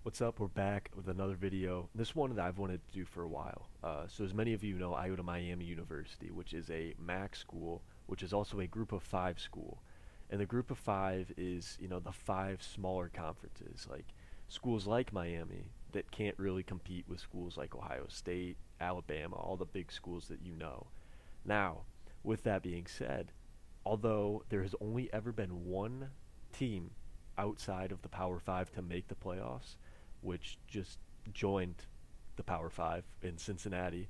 What's up? We're back with another video. This one that I've wanted to do for a while. So as many of you know, I go to Miami University, which is a MAC school, which is also a group of five school. And the group of five is, the five smaller conferences, like schools like Miami that can't really compete with schools like Ohio State, Alabama, all the big schools that you know. Now, with that being said, although there has only ever been one team outside of the Power Five to make the playoffs, which just joined the Power Five in Cincinnati.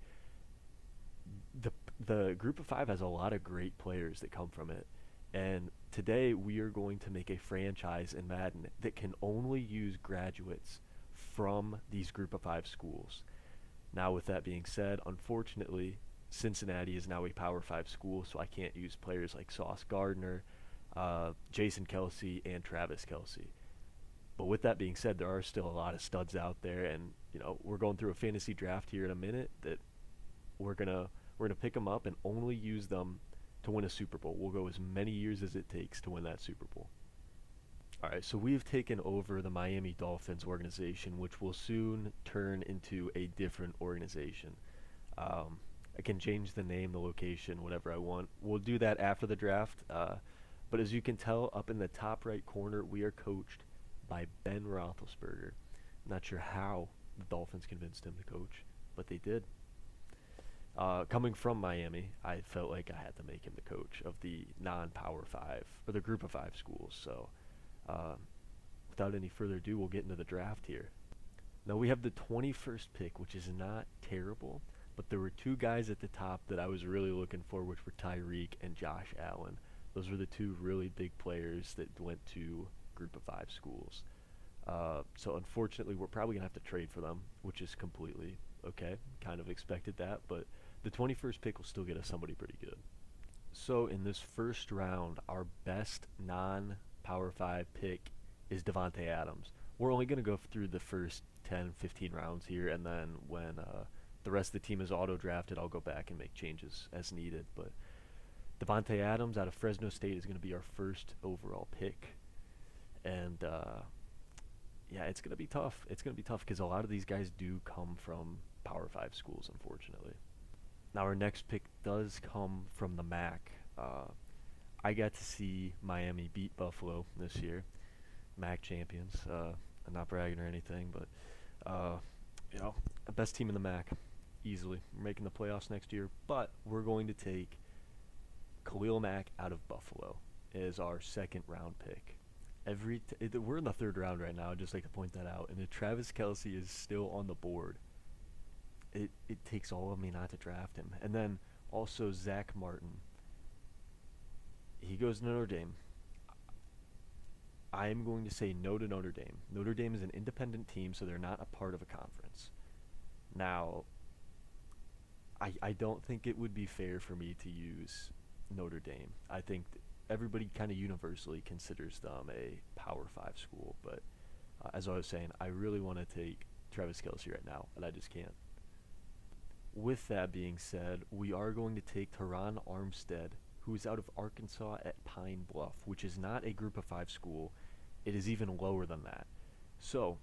The the Group of Five has a lot of great players that come from it, and today we are going to make a franchise in Madden that can only use graduates from these Group of Five schools. Now, with that being said, unfortunately, Cincinnati is now a Power Five school, so I can't use players like Sauce Gardner, Jason Kelsey, and Travis Kelsey. But with that being said, there are still a lot of studs out there, and we're going through a fantasy draft here in a minute that we're gonna we're gonna pick them up and only use them to win a Super Bowl. We'll go as many years as it takes to win that Super Bowl. All right, so we've taken over the Miami Dolphins organization, which will soon turn into a different organization. I can change the name, the location, whatever I want. We'll do that after the draft. But as you can tell, up in the top right corner, we are coached by Ben Roethlisberger. Not sure how the Dolphins convinced him to coach, but they did. Coming from Miami, I felt like I had to make him the coach of the non-Power Five or the Group of Five schools. So, uh, without any further ado, we'll get into the draft here. Now we have the 21st pick, which is not terrible, but there were two guys at the top that I was really looking for, which were Tyreek and Josh Allen. Those were the two really big players that went to Group of Five schools. So unfortunately, we're probably gonna have to trade for them, which is completely okay. Kind of expected that, but the 21st pick will still get us somebody pretty good. So in this first round, our best non-Power 5 pick is Devontae Adams. We're only going to go through the first 10, 15 rounds here, and then when the rest of the team is auto-drafted, I'll go back and make changes as needed. But Devontae Adams out of Fresno State is going to be our first overall pick. And yeah, it's going to be tough. It's going to be tough because a lot of these guys do come from Power 5 schools, unfortunately. Now our next pick does come from the MAC. I got to see Miami beat Buffalo this year, MAC champions. I'm not bragging or anything, but the best team in the MAC, easily. We're making the playoffs next year, but we're going to take Khalil Mack out of Buffalo as our second round pick. We're in the third round right now. I'd just like to point that out. And if Travis Kelsey is still on the board, it takes all of me not to draft him. And then also Zach Martin. He goes to Notre Dame. I am going to say no to Notre Dame. Notre Dame is an independent team, so they're not a part of a conference. Now, I don't think it would be fair for me to use Notre Dame. I think everybody kind of universally considers them a Power 5 school, but as I was saying, I really want to take Travis Kelsey right now, and I just can't. With that being said, we are going to take Teron Armstead, who is out of Arkansas at Pine Bluff, which is not a Group of Five school. It is even lower than that. So,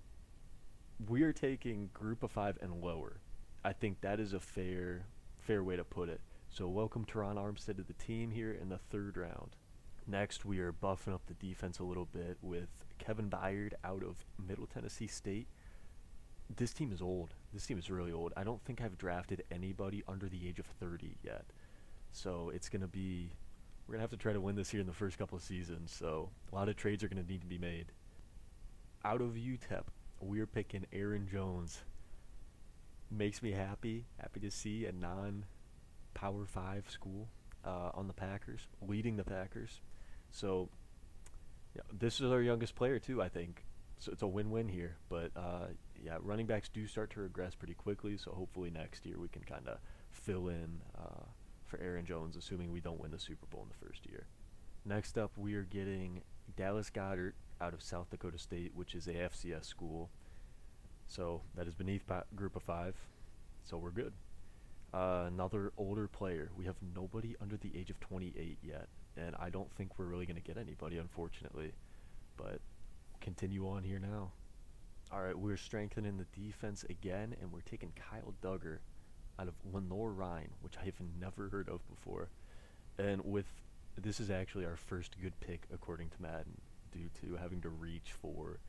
we are taking Group of Five and lower. I think that is a fair way to put it. So, welcome Teron Armstead to the team here in the third round. Next, we are buffing up the defense a little bit with Kevin Byard out of Middle Tennessee State. This team is old. This team is really old. I don't think I've drafted anybody under the age of 30 yet. So we're going to have to try to win this here in the first couple of seasons. So a lot of trades are going to need to be made. Out of UTEP, we're picking Aaron Jones. Makes me happy to see a non-Power 5 school on the Packers, leading the Packers. So yeah, this is our youngest player too, I think. So it's a win-win here. But yeah, running backs do start to regress pretty quickly, so hopefully next year we can kind of fill in for Aaron Jones, assuming we don't win the Super Bowl in the first year. Next up, we are getting Dallas Goedert out of South Dakota State, which is a FCS school. So that is beneath Group of Five, so we're good. Another older player. We have nobody under the age of 28 yet, and I don't think we're really going to get anybody, unfortunately. But continue on here now. All right, we're strengthening the defense again, and we're taking Kyle Duggar out of Lenore Rhine, which I have never heard of before. And with this is actually our first good pick according to Madden, due to having to reach for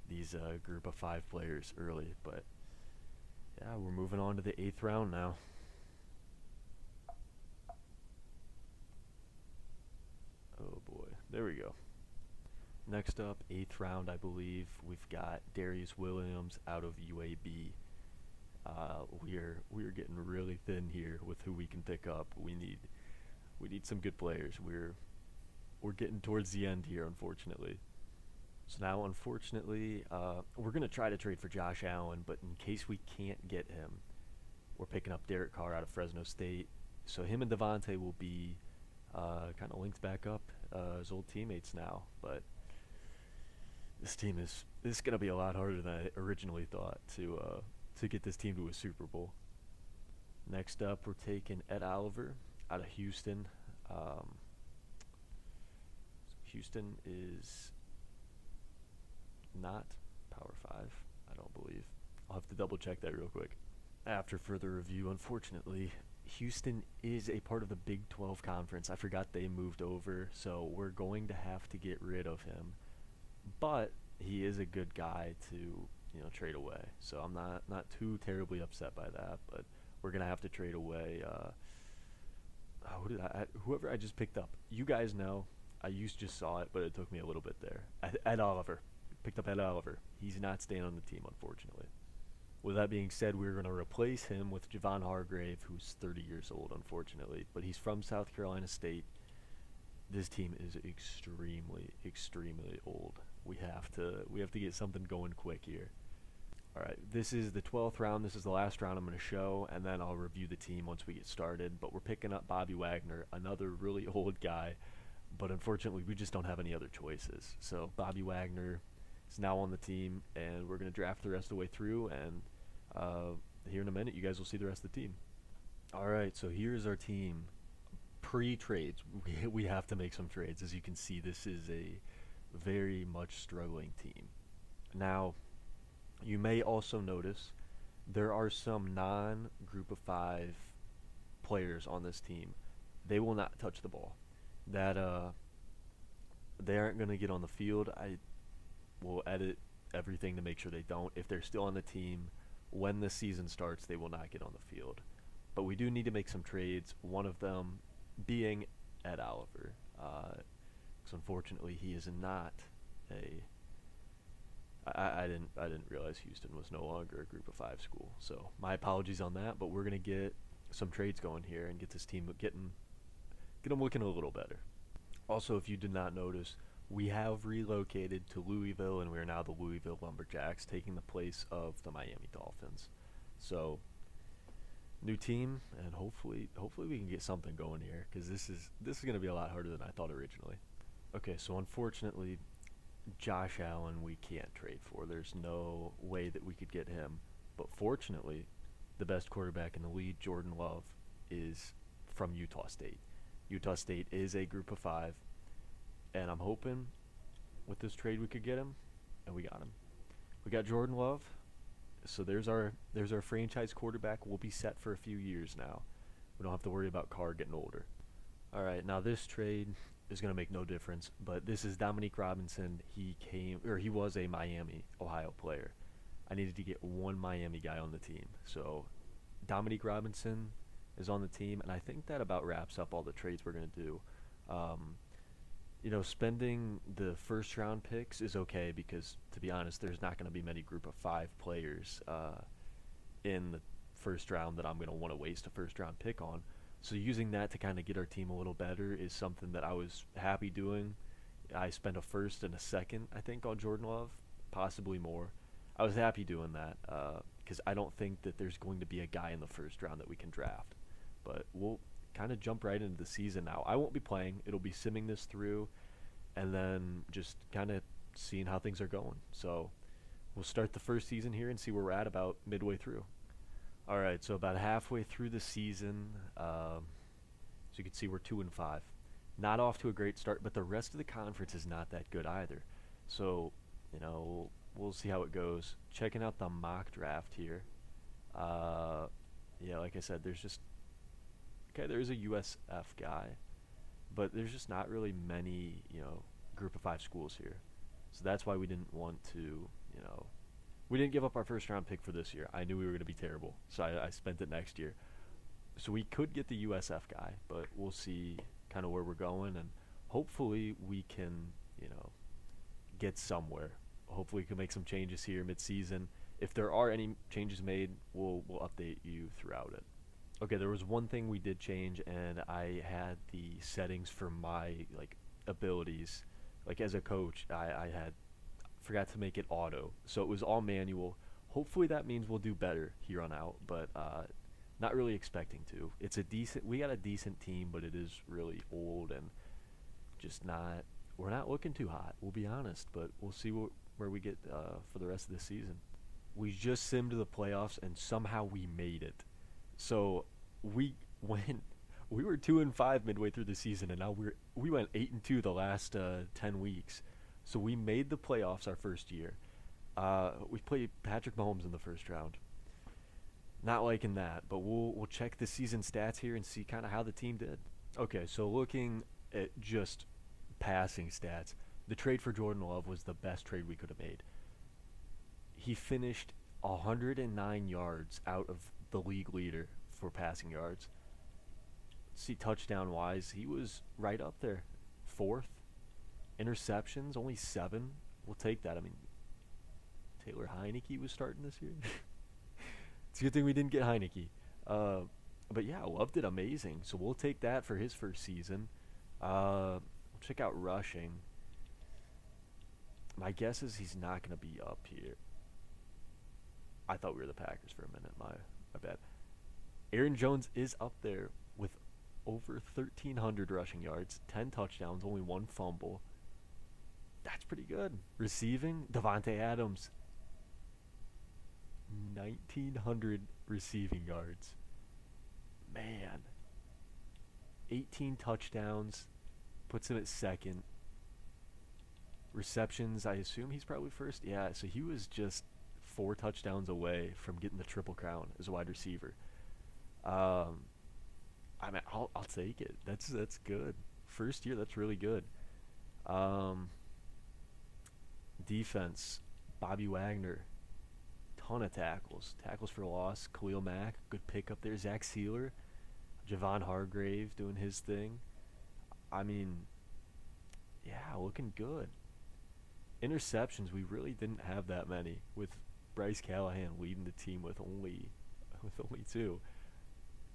these group of 5 players early. But yeah, we're moving on to the 8th round now. Oh boy, there we go. Next up, 8th round, I believe we've got Darius Williams out of UAB. We're getting really thin here with who we can pick up. We need some good players. We're getting towards the end here, unfortunately. So now, unfortunately, we're gonna try to trade for Josh Allen, but in case we can't get him, we're picking up Derek Carr out of Fresno State. So him and Devontae will be kind of linked back up as old teammates now. But this is gonna be a lot harder than I originally thought to get this team to a Super Bowl. Next up, we're taking Ed Oliver out of Houston. Houston is not Power 5, I don't believe. I'll have to double check that real quick. After further review, unfortunately, Houston is a part of the Big 12 conference. I forgot they moved over, so we're going to have to get rid of him. But he is a good guy to, trade away. So I'm not too terribly upset by that, but we're going to have to trade away whoever I just picked up. You guys know, I just saw it, but it took me a little bit there. Ed Oliver. Picked up Ed Oliver. He's not staying on the team, unfortunately. With that being said, we're going to replace him with Javon Hargrave, who's 30 years old, unfortunately. But he's from South Carolina State. This team is extremely, extremely old. We have to get something going quick here. All right, this is the 12th round. This is the last round I'm going to show, and then I'll review the team once we get started. But we're picking up Bobby Wagner, another really old guy. But unfortunately, we just don't have any other choices. So Bobby Wagner is now on the team, and we're going to draft the rest of the way through. And here in a minute, you guys will see the rest of the team. All right, so here's our team. Pre-trades, we have to make some trades. As you can see, this is a very much struggling team. Now, you may also notice there are some non-group of 5 players on this team. They will not touch the ball. That they aren't going to get on the field. I will edit everything to make sure they don't. If they're still on the team, when the season starts, they will not get on the field. But we do need to make some trades, one of them being Ed Oliver. Because unfortunately, he is not a... I didn't realize Houston was no longer a group of 5 school. So my apologies on that, but we're going to get some trades going here and get this team get them looking a little better. Also, if you did not notice, we have relocated to Louisville, and we are now the Louisville Lumberjacks, taking the place of the Miami Dolphins. So, new team, and hopefully we can get something going here, because this is going to be a lot harder than I thought originally. Okay, so unfortunately, Josh Allen we can't trade for. There's no way that we could get him. But fortunately, the best quarterback in the league, Jordan Love, is from Utah State. Utah State is a group of 5, and I'm hoping with this trade we could get him, and we got him. We got Jordan Love, so there's our franchise quarterback. We'll be set for a few years now. We don't have to worry about Carr getting older. All right, now this trade is going to make no difference, but this is Dominique Robinson. He was a Miami, Ohio player. I needed to get one Miami guy on the team, so Dominique Robinson is on the team, and I think that about wraps up all the trades we're going to do. Spending the first round picks is okay because, to be honest, there's not going to be many group of 5 players in the first round that I'm going to want to waste a first round pick on. So using that to kind of get our team a little better is something that I was happy doing. I spent a first and a second, I think, on Jordan Love, possibly more. I was happy doing that because I don't think that there's going to be a guy in the first round that we can draft. But we'll kind of jump right into the season now. I won't be playing. It'll be simming this through and then just kind of seeing how things are going. So we'll start the first season here and see where we're at about midway through. All right, so about halfway through the season, so you can see we're 2-5. Not off to a great start, but the rest of the conference is not that good either. So, we'll see how it goes. Checking out the mock draft here. Uh, yeah, like I said, there's just okay. There is a USF guy, but there's just not really many, group of five schools here. So that's why we didn't want to, we didn't give up our first round pick for this year. I knew we were going to be terrible, so I spent it next year. So we could get the USF guy, but we'll see kind of where we're going, and hopefully we can, you know, get somewhere. Hopefully we can make some changes here mid-season. If there are any changes made, we'll update you throughout it. Okay, there was one thing we did change, and I had the settings for my abilities. Like as a coach, I had forgot to make it auto, so it was all manual. Hopefully that means we'll do better here on out, but not really expecting to. We got a decent team, but it is really old and just not. We're not looking too hot. We'll be honest, but we'll see where we get for the rest of the season. We just simmed the playoffs, and somehow we made it. So we went. We were 2-5 midway through the season, and now we went 8-2 the last 10 weeks. So we made the playoffs our first year. We played Patrick Mahomes in the first round. Not liking that, but we'll check the season stats here and see kind of how the team did. Okay, so looking at just passing stats, the trade for Jordan Love was the best trade we could have made. He finished 109 yards out of the league leader for passing yards. See, touchdown wise, he was right up there, fourth. Interceptions, only 7. We'll take that. I mean, Taylor Heineke was starting this year. It's a good thing we didn't get Heineke. But yeah, Love did amazing. So we'll take that for his first season. We'll check out rushing. My guess is he's not going to be up here. I thought we were the Packers for a minute. My bad. Aaron Jones is up there with over 1,300 rushing yards, 10 touchdowns, only 1 fumble. That's pretty good. Receiving, Devontae Adams, 1,900 receiving yards. Man. 18 touchdowns, puts him at second. Receptions, I assume he's probably first. Yeah, so he was just 4 touchdowns away from getting the Triple Crown as a wide receiver. I mean, I'll take it. That's good. First year, that's really good. Defense, Bobby Wagner, ton of tackles. Tackles for loss. Khalil Mack, good pick up there. Zach Sealer, Javon Hargrave doing his thing. I mean, yeah, looking good. Interceptions, we really didn't have that many, with Bryce Callahan leading the team with only 2.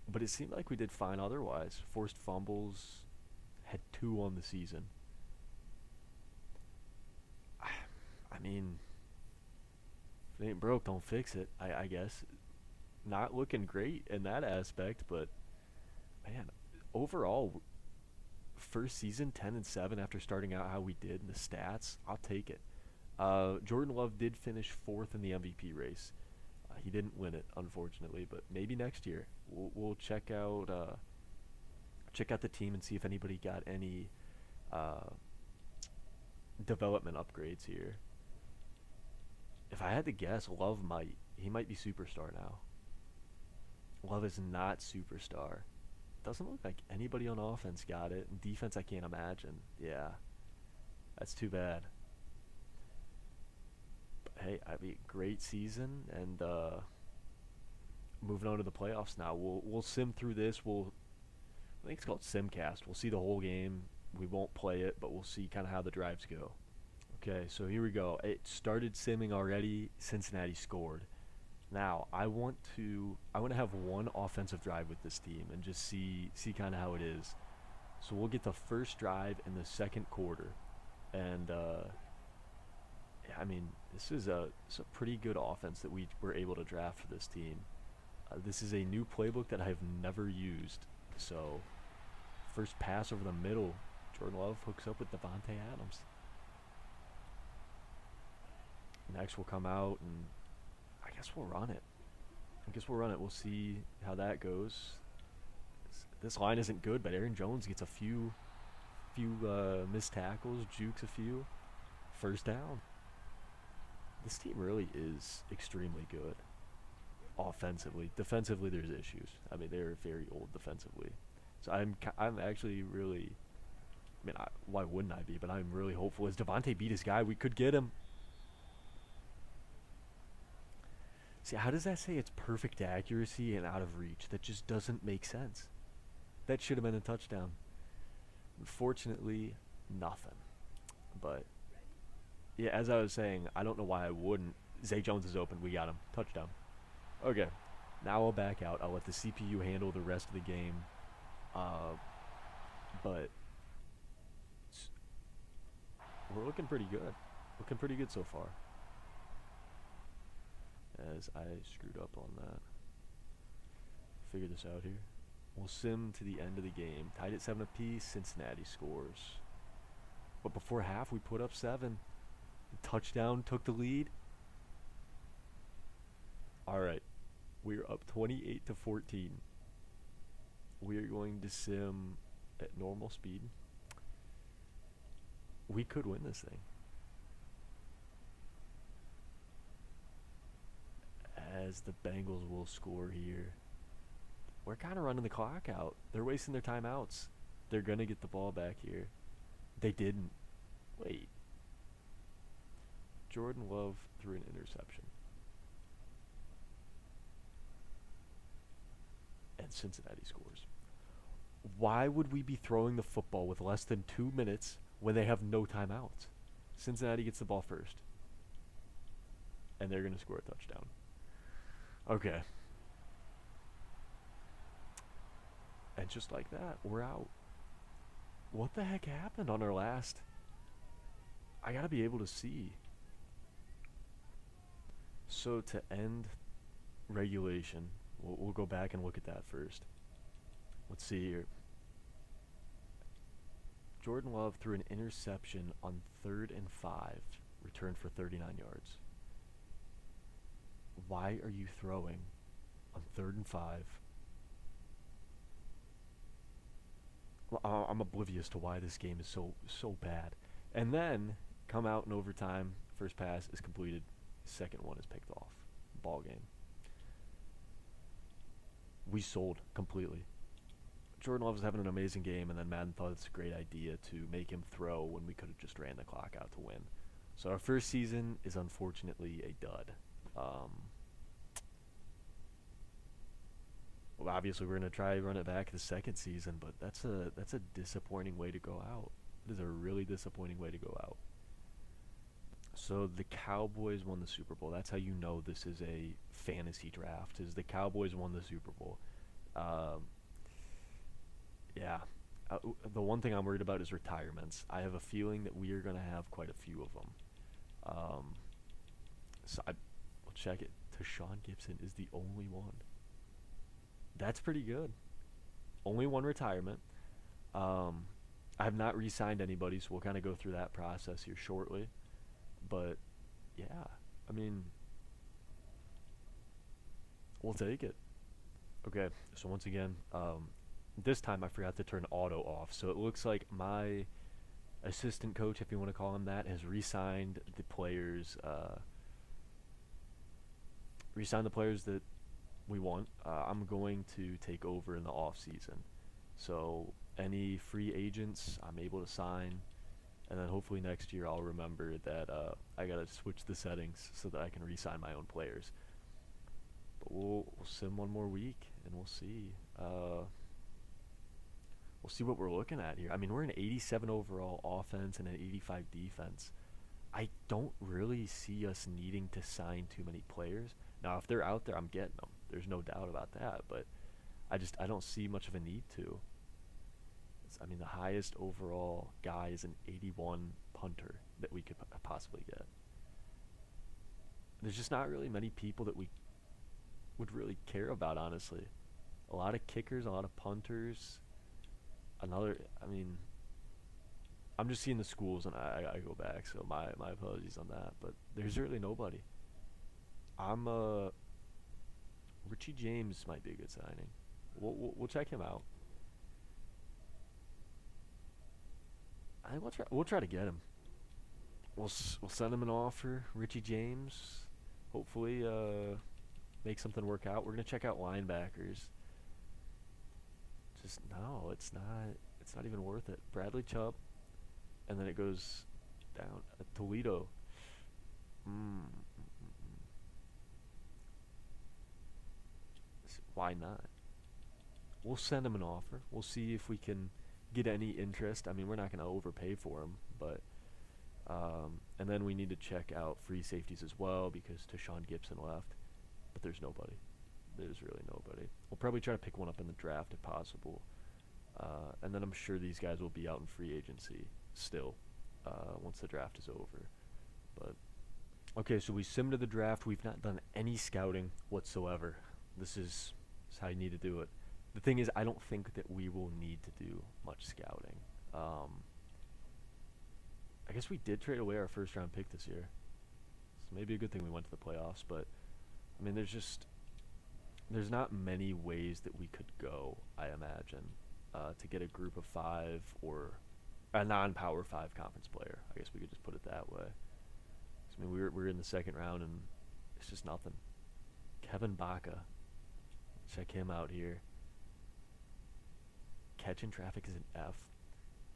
But it seemed like we did fine otherwise. Forced fumbles, had 2 on the season. I mean, if it ain't broke, don't fix it, I guess. Not looking great in that aspect, but, man, overall, first season 10-7 after starting out how we did in the stats, I'll take it. Jordan Love did finish 4th in the MVP race. He didn't win it, unfortunately, but maybe next year we'll check out the team and see if anybody got any development upgrades here. If I had to guess, Love might be superstar now. Love is not superstar. Doesn't look like anybody on offense got it. And defense, I can't imagine. Yeah, that's too bad. Hey, I mean, great season, and moving on to the playoffs now. We'll sim through this. I think it's called Simcast. We'll see the whole game. We won't play it, but we'll see kind of how the drives go. Okay, so here we go. It started simming already. Cincinnati scored. Now I want to have one offensive drive with this team and just see kind of how it is. So we'll get the first drive in the second quarter, and I mean, this is a pretty good offense that we were able to draft for this team. This is a new playbook that I've never used. So, first pass over the middle, Jordan Love hooks up with Devontae Adams. Next we'll come out, and I guess we'll run it. We'll see how that goes. This line isn't good, but Aaron Jones gets a few missed tackles, jukes a few. First down. This team really is extremely good offensively. Defensively, there's issues. I mean, they're very old defensively. So I'm actually really. I mean, why wouldn't I be? But I'm really hopeful. As Devontae beat his guy, we could get him. See, how does that say it's perfect accuracy and out of reach? That just doesn't make sense. That should have been a touchdown. Unfortunately, nothing. But yeah, as I was saying, I don't know why I wouldn't. Zay Jones is open. We got him. Touchdown. Okay. Now I'll back out. I'll let the CPU handle the rest of the game. But we're looking pretty good. Looking pretty good so far. As I screwed up on that. Figure this out here. We'll sim to the end of the game. Tied at 7 apiece. Cincinnati scores. But before half, we put up 7. Touchdown took the lead. All right. We're up 28-14. We are going to sim at normal speed. We could win this thing. As the Bengals will score here. We're kind of running the clock out. They're wasting their timeouts. They're going to get the ball back here. They didn't. Wait. Jordan Love threw an interception. And Cincinnati scores. Why would we be throwing the football with less than 2 minutes when they have no timeouts? Cincinnati gets the ball first. And they're going to score a touchdown. Okay. And just like that, we're out. What the heck happened on our last? I gotta be able to see. So to end regulation, we'll go back and look at that first. Let's see here. Jordan Love threw an interception on 3rd and 5, returned for 39 yards. Why are you throwing on 3rd and 5? Well, I'm oblivious to why this game is so bad. And then come out in overtime. First pass is completed. Second one is picked off. Ball game. We sold completely. Jordan Love was having an amazing game, and then Madden thought it's a great idea to make him throw when we could have just ran the clock out to win. So our first season is unfortunately a dud. Well, obviously we're going to try run it back the second season, but that's a disappointing way to go out. It is a really disappointing way to go out. So the Cowboys won the Super Bowl. That's how you know this is a fantasy draft, is the Cowboys won the Super Bowl. Yeah. The one thing I'm worried about is retirements. I have a feeling that we are going to have quite a few of them. So we'll check it. Tashawn Gibson is the only one. That's pretty good. Only one retirement. I have not re-signed anybody, so we'll kind of go through that process here shortly. But, yeah, I mean, we'll take it. Okay, so once again, this time I forgot to turn auto off. So it looks like my assistant coach, if you want to call him that, has re-signed the players. Re-signed the players that we want. I'm going to take over in the off season. So any free agents I'm able to sign, and then hopefully next year I'll remember that I gotta switch the settings so that I can re-sign my own players. But we'll sim one more week and we'll see. We'll see what we're looking at here. I mean, we're an 87 overall offense and an 85 defense. I don't really see us needing to sign too many players. Now, if they're out there, I'm getting them. There's no doubt about that. But I don't see much of a need to. I mean, the highest overall guy is an 81 punter that we could possibly get. There's just not really many people that we would really care about, honestly. A lot of kickers, a lot of punters. I mean, I'm just seeing the schools, and I go back, so my apologies on that. But there's really nobody. Richie James might be a good signing. We'll check him out. I think we'll try to get him. we'll send him an offer. Richie James, hopefully make something work out. We're gonna check out linebackers. Just no, it's not. It's not even worth it. Bradley Chubb, and then it goes down. Toledo. Mm. Why not? We'll send him an offer. We'll see if we can get any interest. I mean, we're not going to overpay for him, but and then we need to check out free safeties as well because Tashawn Gibson left, but there's nobody. There's really nobody. We'll probably try to pick one up in the draft if possible, and then I'm sure these guys will be out in free agency still once the draft is over. But okay, so we simmed to the draft. We've not done any scouting whatsoever. This is how you need to do it. The thing is, I don't think that we will need to do much scouting. I guess we did trade away our first round pick this year. So maybe a good thing we went to the playoffs, but I mean there's not many ways that we could go, I imagine, to get a group of 5 or a non-power 5 conference player. I guess we could just put it that way. So, I mean we're in the second round and it's just nothing. Kevin Baca. Check him out here. Catching traffic is an F.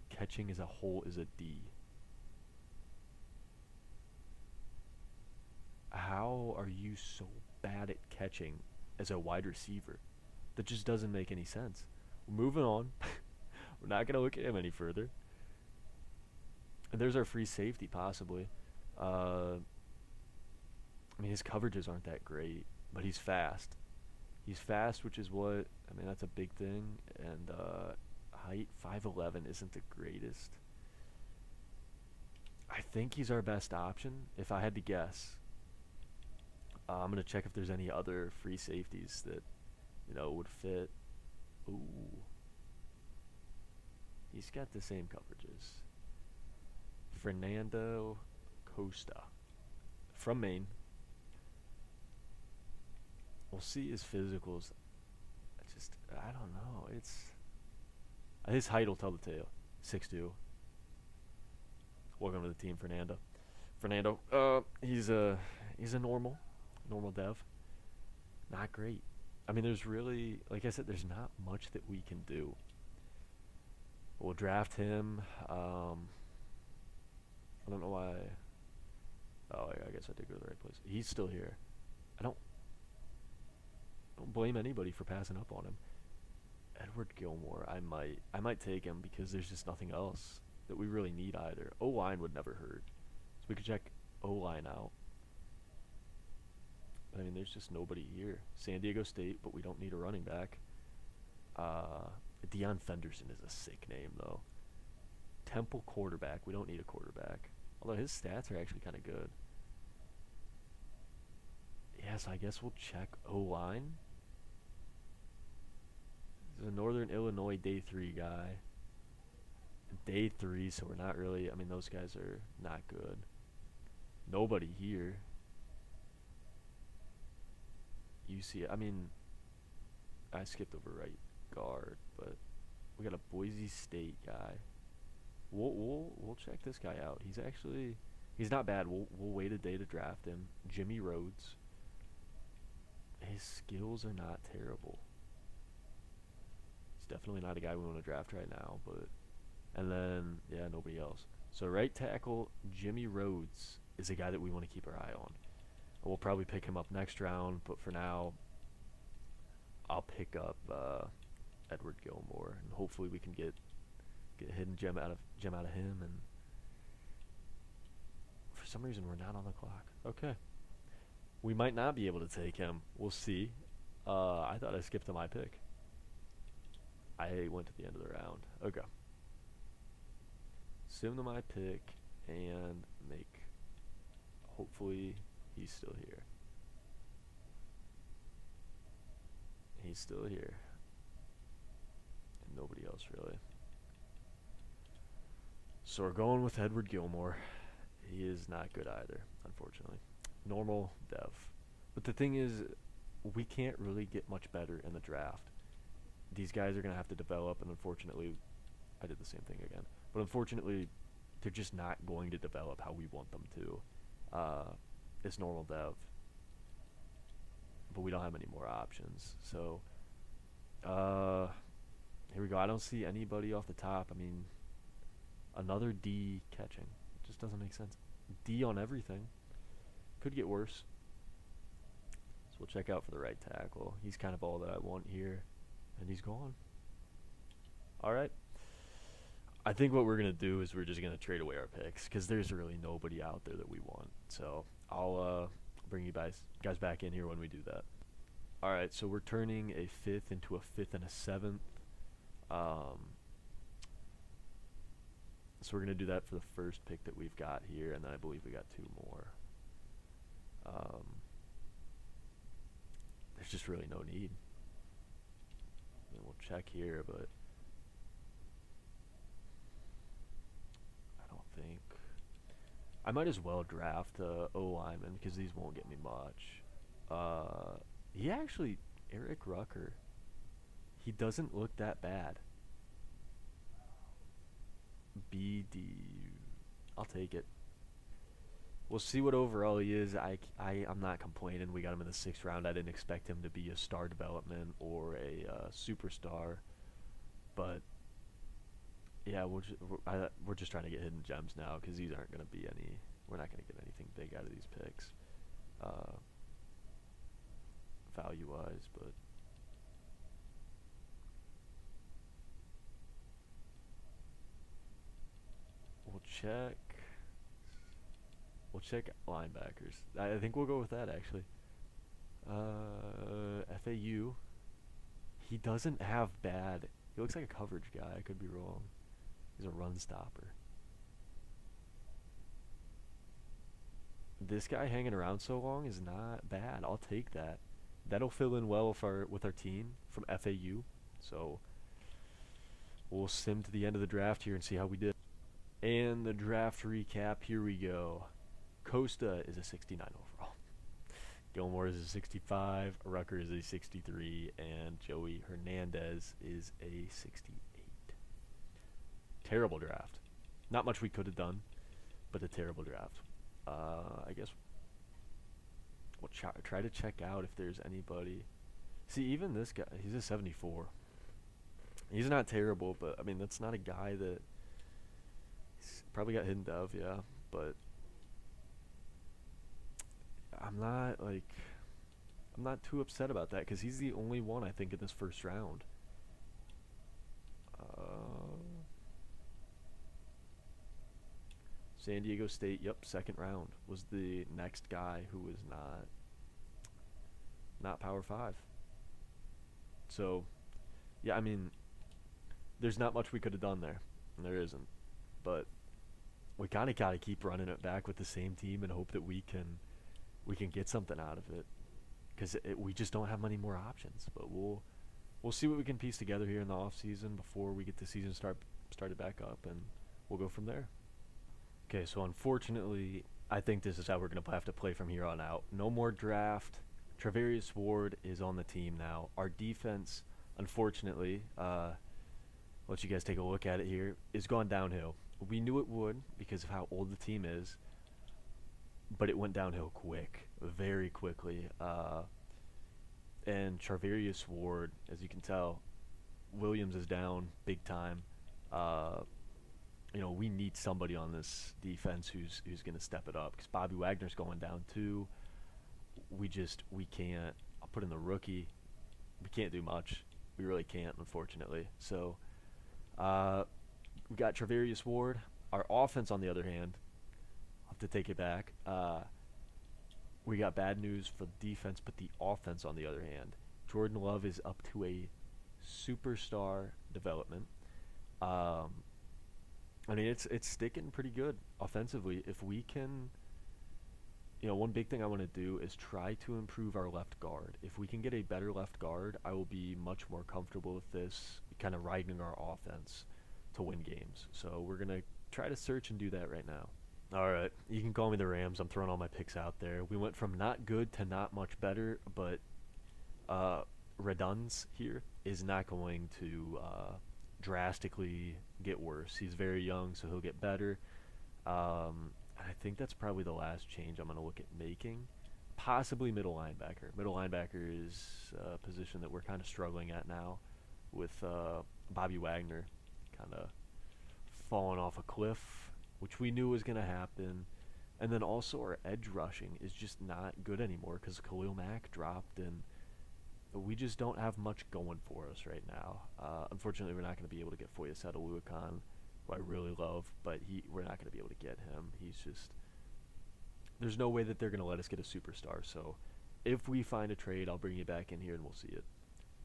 Catching as a whole is a D. How are you so bad at catching as a wide receiver? That just doesn't make any sense. We're moving on. We're not going to look at him any further. And there's our free safety, possibly. I mean, his coverages aren't that great, but he's fast. He's fast, which is what, I mean, that's a big thing. And height, 5'11", isn't the greatest. I think he's our best option, if I had to guess. I'm going to check if there's any other free safeties that, would fit. Ooh. He's got the same coverages. Fernando Costa. From Maine. We'll see his physicals. I don't know. His height will tell the tale. 6'2". Welcome to the team, Fernando. He's a normal dev. Not great. I mean, there's really, like I said, there's not much that we can do. We'll draft him. I don't know why. Oh, I guess I did go to the right place. He's still here. I don't blame anybody for passing up on him. Edward Gilmore, I might take him because there's just nothing else that we really need either. O-line would never hurt. So we could check O-line out. But I mean, there's just nobody here. San Diego State, but we don't need a running back. Deion Fenderson is a sick name, though. Temple quarterback. We don't need a quarterback. Although his stats are actually kind of good. Yes, I guess we'll check O-line. He's a Northern Illinois Day 3 guy. Day 3, so we're not really... I mean, those guys are not good. Nobody here. I mean, I skipped over right guard, but we got a Boise State guy. We'll check this guy out. He's not bad. We'll wait a day to draft him. Jimmy Rhodes. His skills are not terrible. He's definitely not a guy we want to draft right now, but and then nobody else. So right tackle Jimmy Rhodes is a guy that we want to keep our eye on. We'll probably pick him up next round, but for now, I'll pick up Edward Gilmore, and hopefully we can get a hidden gem out of him. And for some reason, we're not on the clock. Okay, we might not be able to take him. We'll see. I thought I skipped to my pick. I went to the end of the round. Okay. Sim to my pick and make. Hopefully. He's still here. He's still here. And nobody else, really. So we're going with Edward Gilmore. He is not good either, unfortunately. Normal dev. But the thing is, we can't really get much better in the draft. These guys are going to have to develop, and unfortunately, I did the same thing again. But unfortunately, they're just not going to develop how we want them to. It's normal dev, but we don't have any more options. So, uh, here we go. I don't see anybody off the top. I mean, another D catching. It just doesn't make sense. D on everything. Could get worse. So we'll check out for the right tackle. He's kind of all that I want here. And he's gone. Alright. I think what we're going to do is we're just going to trade away our picks, because there's really nobody out there that we want. So I'll bring you guys back in here when we do that. Alright, so we're turning a 5th into a 5th and a 7th. So we're going to do that for the first pick that we've got here, and then I believe we got 2 more. There's just really no need. And we'll check here, but I don't think. I might as well draft O lineman, because these won't get me much. He actually, Eric Rucker, he doesn't look that bad. BD, I'll take it. We'll see what overall he is. I'm not complaining. We got him in the 6th round. I didn't expect him to be a star development or a superstar, but yeah, we're just trying to get hidden gems now, because these aren't going to be any. We're not going to get anything big out of these picks, value wise, but. We'll check linebackers. I think we'll go with that, actually. FAU. He doesn't have bad. He looks like a coverage guy. I could be wrong. He's a run stopper. This guy hanging around so long is not bad. I'll take that. That'll fill in well with our team from FAU. So we'll sim to the end of the draft here and see how we did. And the draft recap, here we go. Costa is a 69 overall. Gilmore is a 65. Rucker is a 63. And Joey Hernandez is a 68. Terrible draft. Not much we could have done, but a terrible draft. I guess we'll try to check out if there's anybody. See, even this guy, he's a 74. He's not terrible, but, I mean, that's not a guy that... He's probably got hidden dev, yeah, but... I'm not too upset about that, because he's the only one, I think, in this first round. San Diego State, yep, 2nd round was the next guy who was not Power 5. So, yeah, I mean, there's not much we could have done there, and there isn't. But we kind of got to keep running it back with the same team and hope that we can get something out of it, because we just don't have many more options. But we'll see what we can piece together here in the off season before we get the season started back up, and we'll go from there. Okay, so unfortunately, I think this is how we're going to have to play from here on out. No more draft. Travarius Ward is on the team now. Our defense, unfortunately, let you guys take a look at it here, is gone downhill. We knew it would because of how old the team is, but it went downhill quick, very quickly. And Travarius Ward, as you can tell, Williams is down big time. We need somebody on this defense who's going to step it up, because Bobby Wagner's going down too. We can't. I'll put in the rookie. We can't do much. We really can't, unfortunately. So we got Travarius Ward. Our offense, on the other hand, I'll have to take it back. We got bad news for the defense, but the offense, on the other hand, Jordan Love is up to a superstar development. I mean, it's sticking pretty good offensively. If we can, one big thing I want to do is try to improve our left guard. If we can get a better left guard, I will be much more comfortable with this, kind of riding our offense to win games. So we're going to try to search and do that right now. All right, you can call me the Rams. I'm throwing all my picks out there. We went from not good to not much better, but Redunds here is not going to drastically get worse. He's very young, so he'll get better. I think that's probably the last change I'm going to look at making. Possibly middle linebacker. Middle linebacker is a position that we're kind of struggling at now with Bobby Wagner kind of falling off a cliff, which we knew was going to happen. And then also our edge rushing is just not good anymore because Khalil Mack dropped, and we just don't have much going for us right now. Unfortunately, we're not going to be able to get Foyesetta Luakan, who I really love, but we're not going to be able to get him. He's just, there's no way that they're going to let us get a superstar. So if we find a trade, I'll bring you back in here and we'll see it.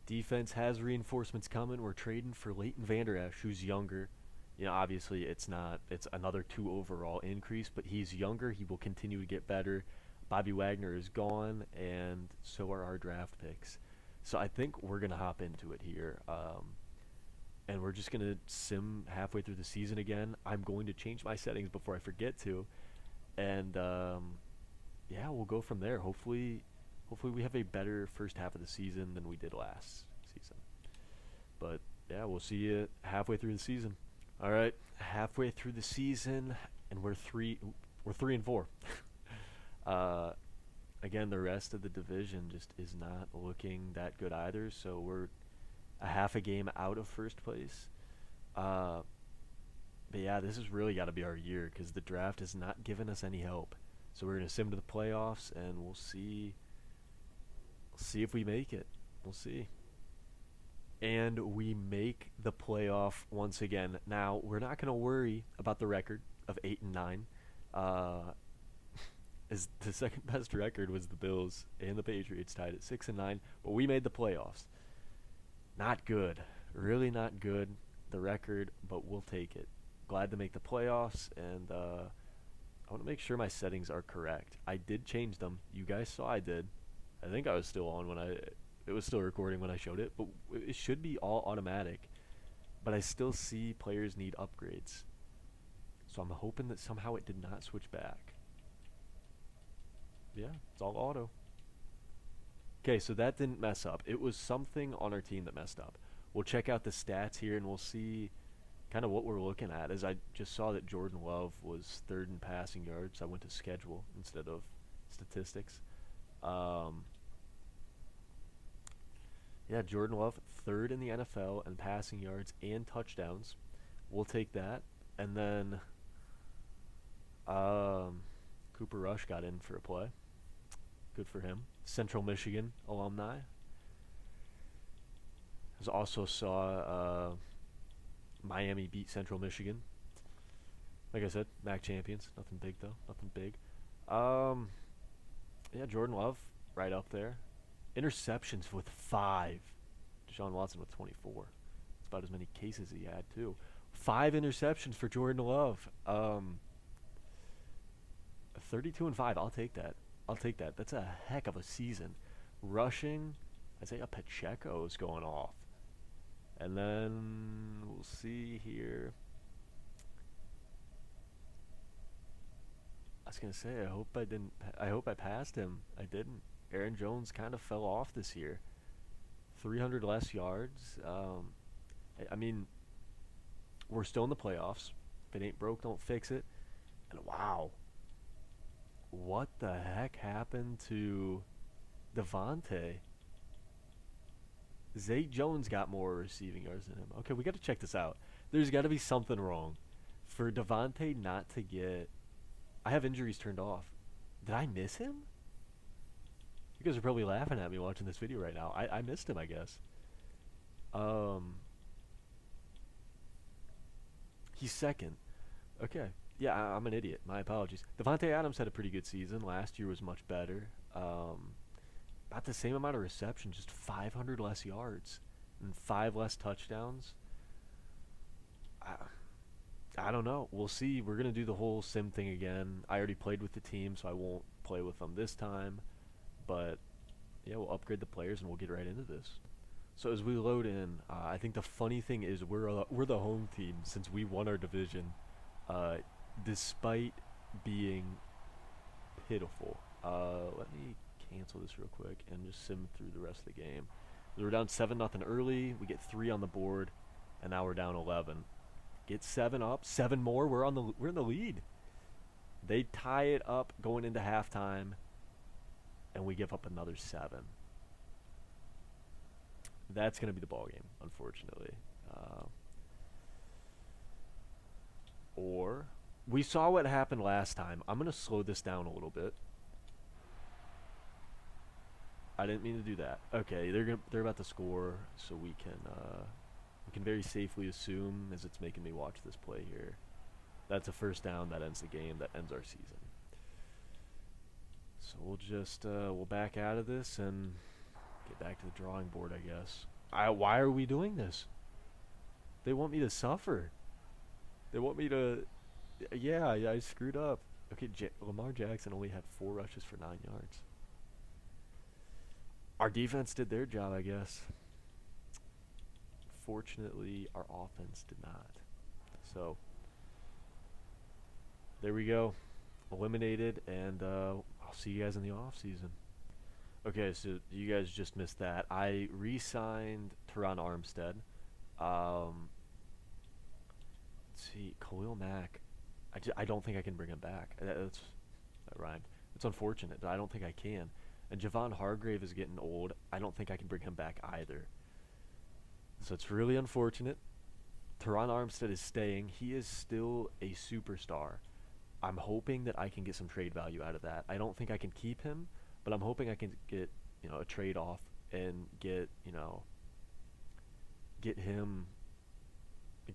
Defense has reinforcements coming. We're trading for Leighton Vander Esch, who's younger. You know, obviously it's another 2 overall increase, but he's younger. He will continue to get better. Bobby Wagner is gone, and so are our draft picks. So I think we're going to hop into it here. And we're just going to sim halfway through the season again. I'm going to change my settings before I forget to. And, yeah, we'll go from there. Hopefully we have a better first half of the season than we did last season. But, yeah, we'll see you halfway through the season. All right, halfway through the season, and we're 3-4. Again, the rest of the division just is not looking that good either. So we're a half a game out of first place. But yeah, this has really got to be our year because the draft has not given us any help. So we're gonna sim to the playoffs, and we'll see if we make it. We'll see. And we make the playoff once again. Now we're not gonna worry about the record of 8-9. As the second best record was the Bills and the Patriots tied at 6-9, but we made the playoffs. Not good, really not good, the record, but we'll take it. Glad to make the playoffs, and I want to make sure my settings are correct. I did change them. You guys saw I did. I think I was still on it was still recording when I showed it, but it should be all automatic. But I still see players need upgrades. So I'm hoping that somehow it did not switch back. Yeah, it's all auto. Okay, so that didn't mess up. It was something on our team that messed up. We'll check out the stats here and we'll see kind of what we're looking at. As I just saw that Jordan Love was 3rd in passing yards. I went to schedule instead of statistics. Yeah, Jordan Love, 3rd in the NFL in passing yards and touchdowns. We'll take that. And then Cooper Rush got in for a play. Good for him. Central Michigan alumni. I also saw Miami beat Central Michigan. Like I said, MAC champions. Nothing big, though. Nothing big. Yeah, Jordan Love, right up there. Interceptions with 5. Deshaun Watson with 24. That's about as many cases he had, too. 5 interceptions for Jordan Love. 32-5. I'll take that. That's a heck of a season. Rushing, Isaiah Pacheco is going off. And then we'll see here. I was gonna say I hope I passed him. I didn't. Aaron Jones kind of fell off this year. 300 less yards. I mean, we're still in the playoffs. If it ain't broke, don't fix it. And wow, what the heck happened to Devontae? Zay Jones got more receiving yards than him. Okay, we got to check this out. There's got to be something wrong for Devontae not to get. I have injuries turned off. Did I miss him? You guys are probably laughing at me watching this video right now. I missed him, I guess. He's 2nd. Okay. Yeah, I'm an idiot. My apologies. Devontae Adams had a pretty good season. Last year was much better. About the same amount of receptions, just 500 less yards and 5 less touchdowns. I don't know. We'll see. We're going to do the whole sim thing again. I already played with the team, so I won't play with them this time. But, yeah, we'll upgrade the players and we'll get right into this. So as we load in, I think the funny thing is we're the home team since we won our division, despite being pitiful. Let me cancel this real quick and just sim through the rest of the game. We're down 7-0 early. We get 3 on the board, and now we're down 11. Get 7 up, 7 more. We're in the lead. They tie it up going into halftime, and we give up another 7. That's going to be the ball game, unfortunately. Uh, or we saw what happened last time. I'm going to slow this down a little bit. I didn't mean to do that. Okay, they're about to score, so we can very safely assume, as it's making me watch this play here, that's a first down that ends the game, that ends our season. So we'll just we'll back out of this and get back to the drawing board, I guess. Why are we doing this? They want me to suffer. They want me to. Yeah, I screwed up. Okay, Lamar Jackson only had 4 rushes for 9 yards. Our defense did their job, I guess. Fortunately, our offense did not. So, there we go. Eliminated, and I'll see you guys in the off season. Okay, so you guys just missed that. I re-signed Teron Armstead. Let's see, Khalil Mack. I don't think I can bring him back. That rhymed. It's unfortunate, but I don't think I can. And Javon Hargrave is getting old. I don't think I can bring him back either. So it's really unfortunate. Teron Armstead is staying. He is still a superstar. I'm hoping that I can get some trade value out of that. I don't think I can keep him, but I'm hoping I can get, a trade off and get him,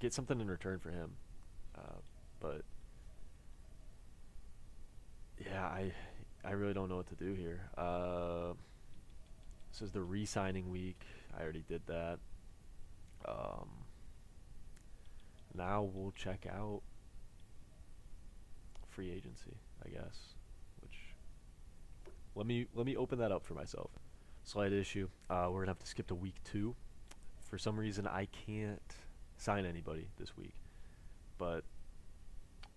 get something in return for him. But yeah, I really don't know what to do here. This is the re-signing week. I already did that. Now we'll check out free agency, I guess. Which let me open that up for myself. Slight issue. We're gonna have to skip to week 2. For some reason, I can't sign anybody this week, but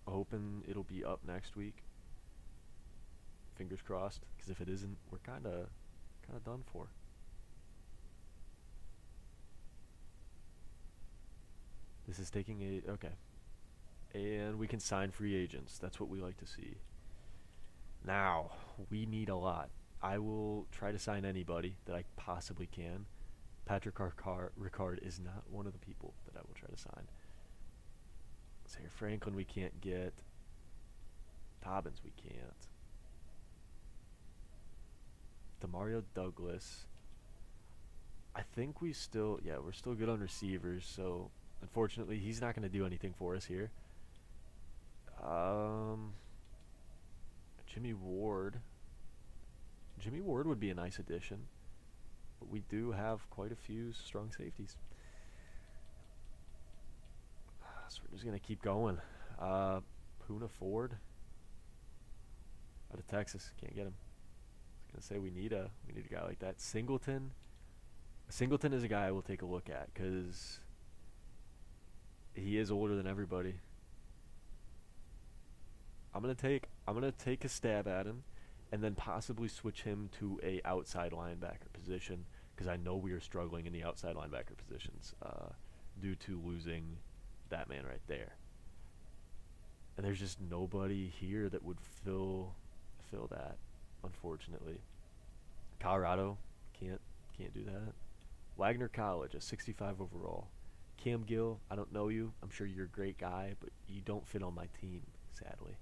hoping it'll be up next week. Fingers crossed, because if it isn't, we're kind of done for. This is taking okay. And we can sign free agents. That's what we like to see. Now, we need a lot. I will try to sign anybody that I possibly can. Patrick Ricard is not one of the people that I will try to sign. Zaire Franklin we can't get. Dobbins we can't. Demario Douglas. I think we're still good on receivers, so unfortunately he's not going to do anything for us here. Jimmy Ward. Jimmy Ward would be a nice addition, but we do have quite a few strong safeties. So we're just going to keep going. Poona Ford out of Texas. Can't get him. I was going to say we need a guy like that. Singleton. Singleton is a guy I will take a look at because he is older than everybody. I'm gonna take a stab at him, and then possibly switch him to a outside linebacker position because I know we are struggling in the outside linebacker positions due to losing that man right there. And there's just nobody here that would fill that, unfortunately. Colorado can't do that. Wagner College, a 65 overall. Cam Gill, I don't know you. I'm sure you're a great guy, but you don't fit on my team, sadly.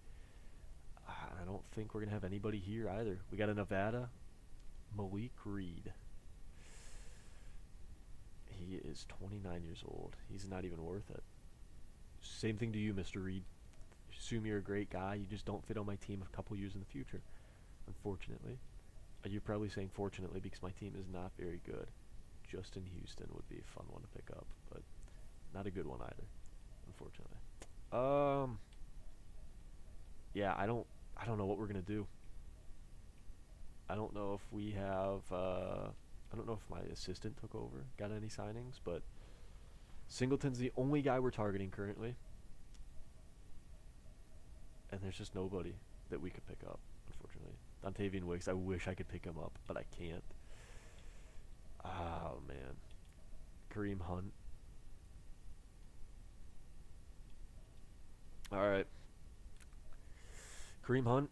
I don't think we're going to have anybody here either. We got a Nevada, Malik Reed. He is 29 years old. He's not even worth it. Same thing to you, Mr. Reed. Assume you're a great guy. You just don't fit on my team a couple years in the future, unfortunately. You're probably saying fortunately because my team is not very good. Justin Houston would be a fun one to pick up, but not a good one either, unfortunately. Yeah, I don't know what we're gonna do. I don't know if we have. I don't know if my assistant took over, got any signings, but Singleton's the only guy we're targeting currently, and there's just nobody that we could pick up, unfortunately. Dontavian Wicks, I wish I could pick him up, but I can't. Oh, man. Kareem Hunt. All right. Kareem Hunt,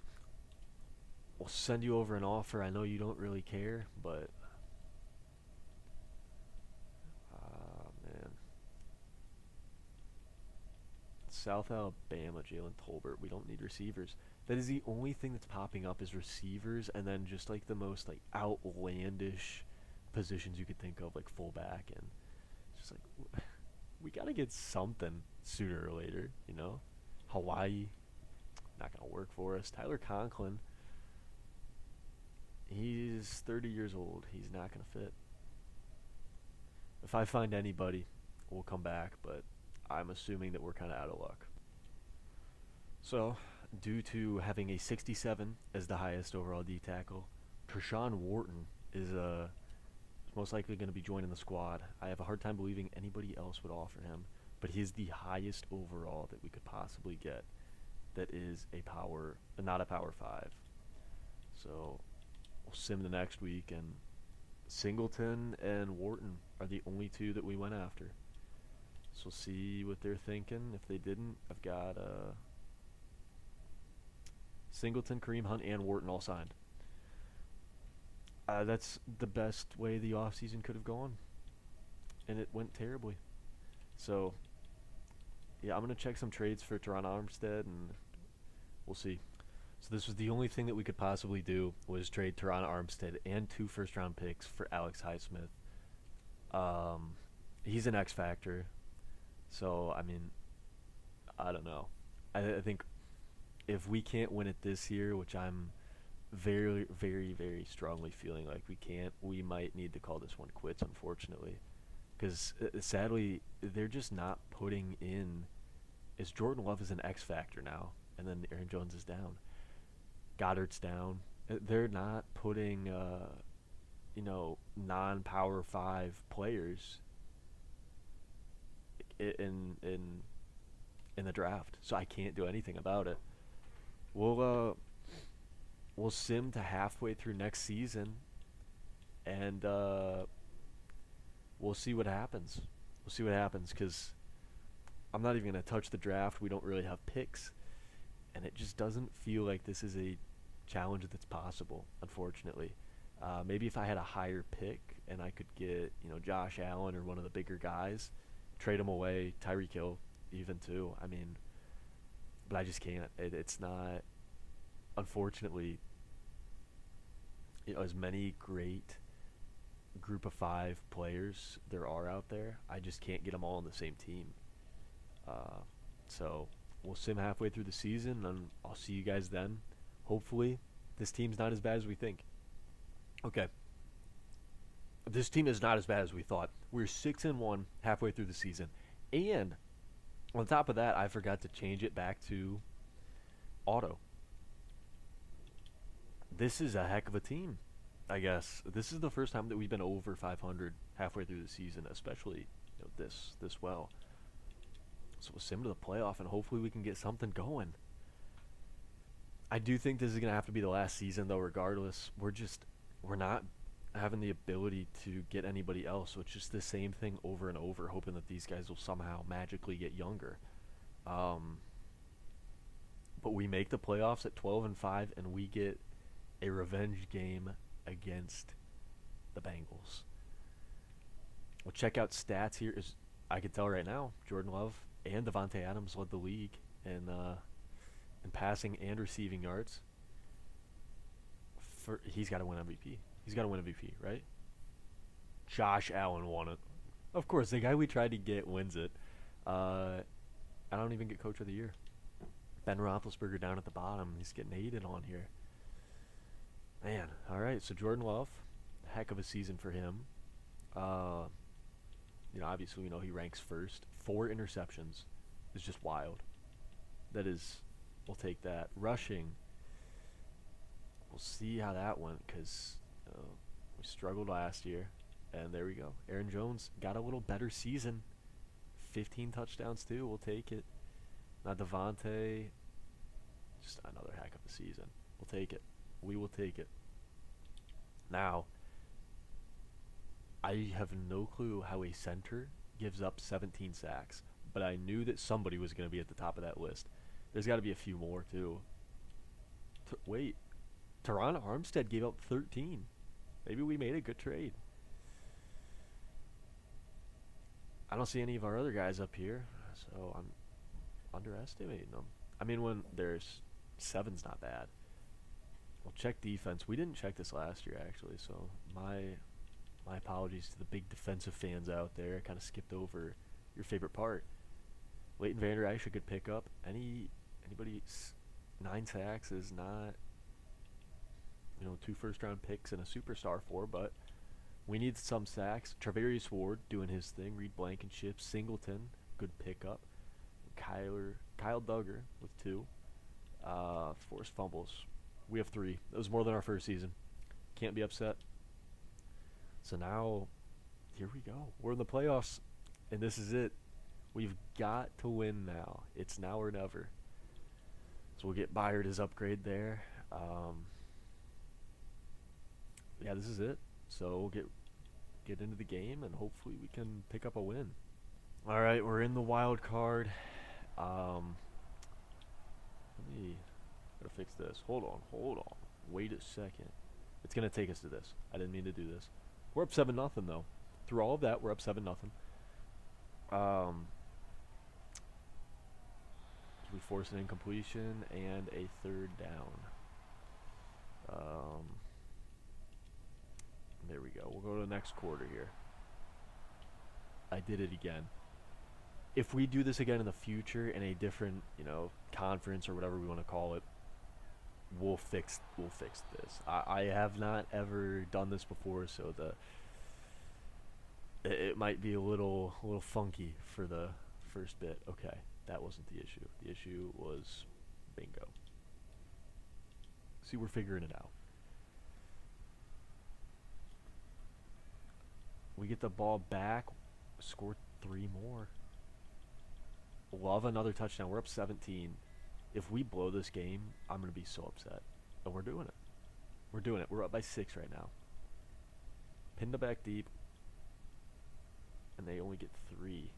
we'll send you over an offer. I know you don't really care, but man, South Alabama, Jalen Tolbert. We don't need receivers. That is the only thing that's popping up is receivers, and then just like the most like outlandish positions you could think of, like fullback, and just like we gotta get something sooner or later, you know. Hawaii, not gonna work for us. Tyler Conklin, he's 30 years old. He's not gonna fit. If I find anybody, we'll come back, but I'm assuming that we're kind of out of luck. So, due to having a 67 as the highest overall D tackle, Treshawn Wharton is most likely going to be joining the squad. I have a hard time believing anybody else would offer him, but he's the highest overall that we could possibly get. That is not a power 5. So we'll sim the next week, and Singleton and Wharton are the only two that we went after. So we'll see what they're thinking. If they didn't, I've got Singleton, Kareem Hunt, and Wharton all signed. That's the best way the offseason could have gone, and it went terribly. So, yeah, I'm going to check some trades for Teron Armstead, and we'll see. So this was the only thing that we could possibly do was trade Teron Armstead and 2 first-round picks for Alex Highsmith. He's an X factor, so, I mean, I don't know. I think if we can't win it this year, which I'm very, very, very strongly feeling like we can't, we might need to call this one quits, unfortunately. Because, sadly, they're just not putting in... Jordan Love is an X factor now, and then Aaron Jones is down. Goddard's down. They're not putting, non-power 5 players in the draft, so I can't do anything about it. We'll sim to halfway through next season, and we'll see what happens. We'll see what happens, because I'm not even going to touch the draft. We don't really have picks, and it just doesn't feel like this is a challenge that's possible, unfortunately. Maybe if I had a higher pick and I could get, Josh Allen or one of the bigger guys, trade him away, Tyreek Hill even too. I mean, but I just can't. It's not, unfortunately, as many great group of 5 players there are out there, I just can't get them all on the same team. So we'll sim halfway through the season, and I'll see you guys then. Hopefully, this team's not as bad as we think. Okay. This team is not as bad as we thought. We're 6-1 halfway through the season. And on top of that, I forgot to change it back to auto. This is a heck of a team, I guess. This is the first time that we've been over 500 halfway through the season, especially this well. So we'll sim to the playoff, and hopefully we can get something going. I do think this is going to have to be the last season, though, regardless. We're not having the ability to get anybody else, so it's just the same thing over and over, hoping that these guys will somehow magically get younger. But we make the playoffs at 12-5, and we get a revenge game against the Bengals. We'll check out stats here. I can tell right now, Jordan Love and Devontae Adams led the league in passing and receiving yards. He's got to win MVP. He's got to win MVP, right? Josh Allen won it. Of course, the guy we tried to get wins it. I don't even get Coach of the Year. Ben Roethlisberger down at the bottom. He's getting hated on here. Man, all right. So Jordan Love, heck of a season for him. Obviously, he ranks first. 4 interceptions is just wild. That is, we'll take that. Rushing, we'll see how that went, because we struggled last year, and there we go. Aaron Jones got a little better season. 15 touchdowns too. We'll take it. Now Devontae, just another heck of a season. We'll take it. We will take it. Now, I have no clue how a center gives up 17 sacks, but I knew that somebody was going to be at the top of that list. There's got to be a few more too. Wait, Toronto Armstead gave up 13. Maybe we made a good trade. I don't see any of our other guys up here, so I'm underestimating them. I mean, when there's seven's not bad. We'll check defense. We didn't check this last year, actually, so my apologies to the big defensive fans out there. I kind of skipped over your favorite part. Leighton Vander Esch, a good pickup. Anybody 9 sacks is not, 2 first-round picks and a superstar for, but we need some sacks. Travarius Ward doing his thing. Reed Blankenship, Singleton, good pickup. Kyle Duggar with 2. Forced fumbles. We have 3. That was more than our first season. Can't be upset. So now, here we go. We're in the playoffs, and this is it. We've got to win now. It's now or never. So we'll get Byard his upgrade there. Yeah, this is it. So we'll get into the game, and hopefully we can pick up a win. All right, we're in the wild card. Gotta fix this. Hold on. Wait a second. It's gonna take us to this. I didn't mean to do this. We're up 7-0 though. Through all of that, we're up 7-0. We force an incompletion and a 3rd down. There we go. We'll go to the next quarter here. I did it again. If we do this again in the future in a different, conference or whatever we want to call it, we'll fix this. I have not ever done this before, so it might be a little funky for the first bit. Okay, that wasn't the issue. The issue was bingo. See, we're figuring it out. We get the ball back, score 3 more. Love another touchdown. We're up 17. If we blow this game, I'm going to be so upset. And we're doing it. We're up by 6 right now. Pinned it back deep. And they only get 3.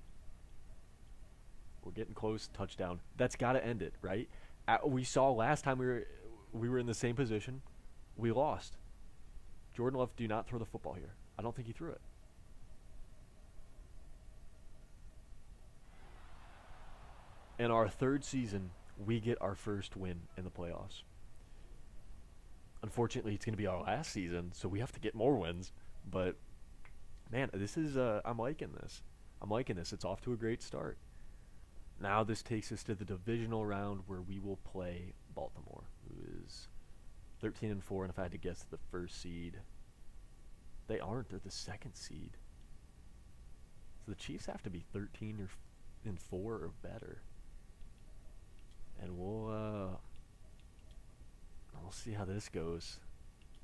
We're getting close. Touchdown. That's got to end it, right? We saw last time we were in the same position. We lost. Jordan Love, do not throw the football here. I don't think he threw it. In our 3rd season, we get our first win in the playoffs. Unfortunately, it's going to be our last season, so we have to get more wins. But, man, this is I'm liking this. It's off to a great start. Now this takes us to the divisional round where we will play Baltimore, who is 13-4, and if I had to guess the first seed, they aren't. They're the 2nd seed. So the Chiefs have to be 13-4 or better. And we'll see how this goes.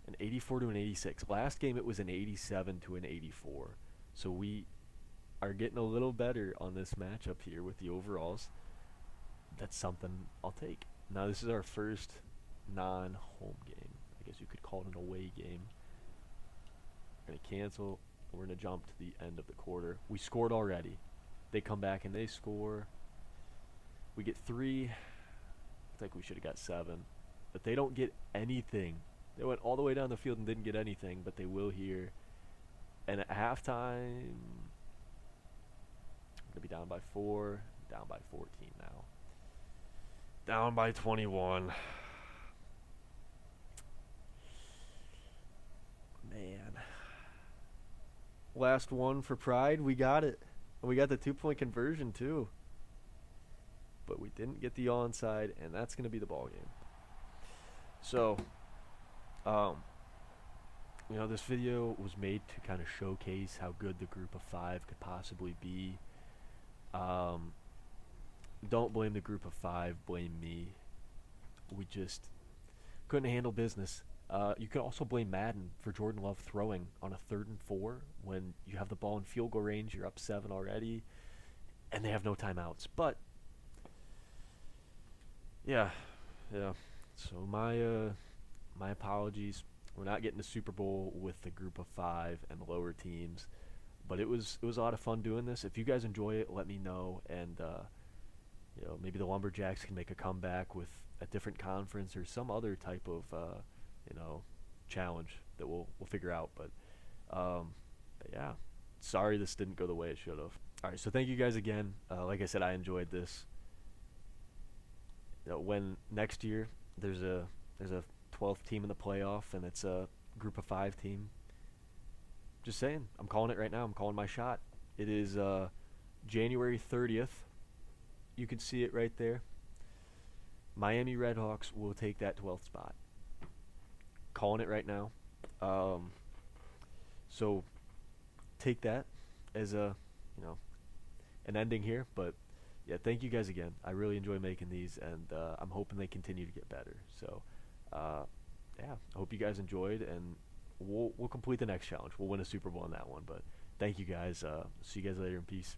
An 84 to an 86. Last game it was an 87 to an 84. So we are getting a little better on this matchup here with the overalls. That's something I'll take. Now this is our first non-home game. I guess you could call it an away game. We're going to cancel. We're going to jump to the end of the quarter. We scored already. They come back and they score. We get 3. I think we should have got 7. But they don't get anything. They went all the way down the field and didn't get anything, but they will here. And at halftime, we're going to be down by 4, down by 14 now. Down by 21. Man. Last one for pride. We got it. And we got the 2-point conversion, too. But we didn't get the onside, and that's going to be the ball game. So, this video was made to kind of showcase how good the group of 5 could possibly be. Don't blame the group of 5, blame me. We just couldn't handle business. You can also blame Madden for Jordan Love throwing on a 3rd and 4 when you have the ball in field goal range, you're up 7 already, and they have no timeouts. But yeah. So my apologies. We're not getting the Super Bowl with the group of 5 and the lower teams, but it was a lot of fun doing this. If you guys enjoy it, let me know, and maybe the Lumberjacks can make a comeback with a different conference or some other type of you know challenge that we'll figure out. But yeah, sorry this didn't go the way it should have. All right, so thank you guys again. Like I said, I enjoyed this. When next year there's a 12th team in the playoff and it's a group of 5 team, just saying, I'm calling it right now. I'm calling my shot. It is January 30th. You can see it right there. Miami Redhawks will take that 12th spot. Calling it right now. So take that as a, an ending here. But yeah, thank you guys again. I really enjoy making these, and I'm hoping they continue to get better. So yeah, I hope you guys enjoyed, and we'll complete the next challenge. We'll win a Super Bowl on that one. But thank you guys. See you guys later, in peace.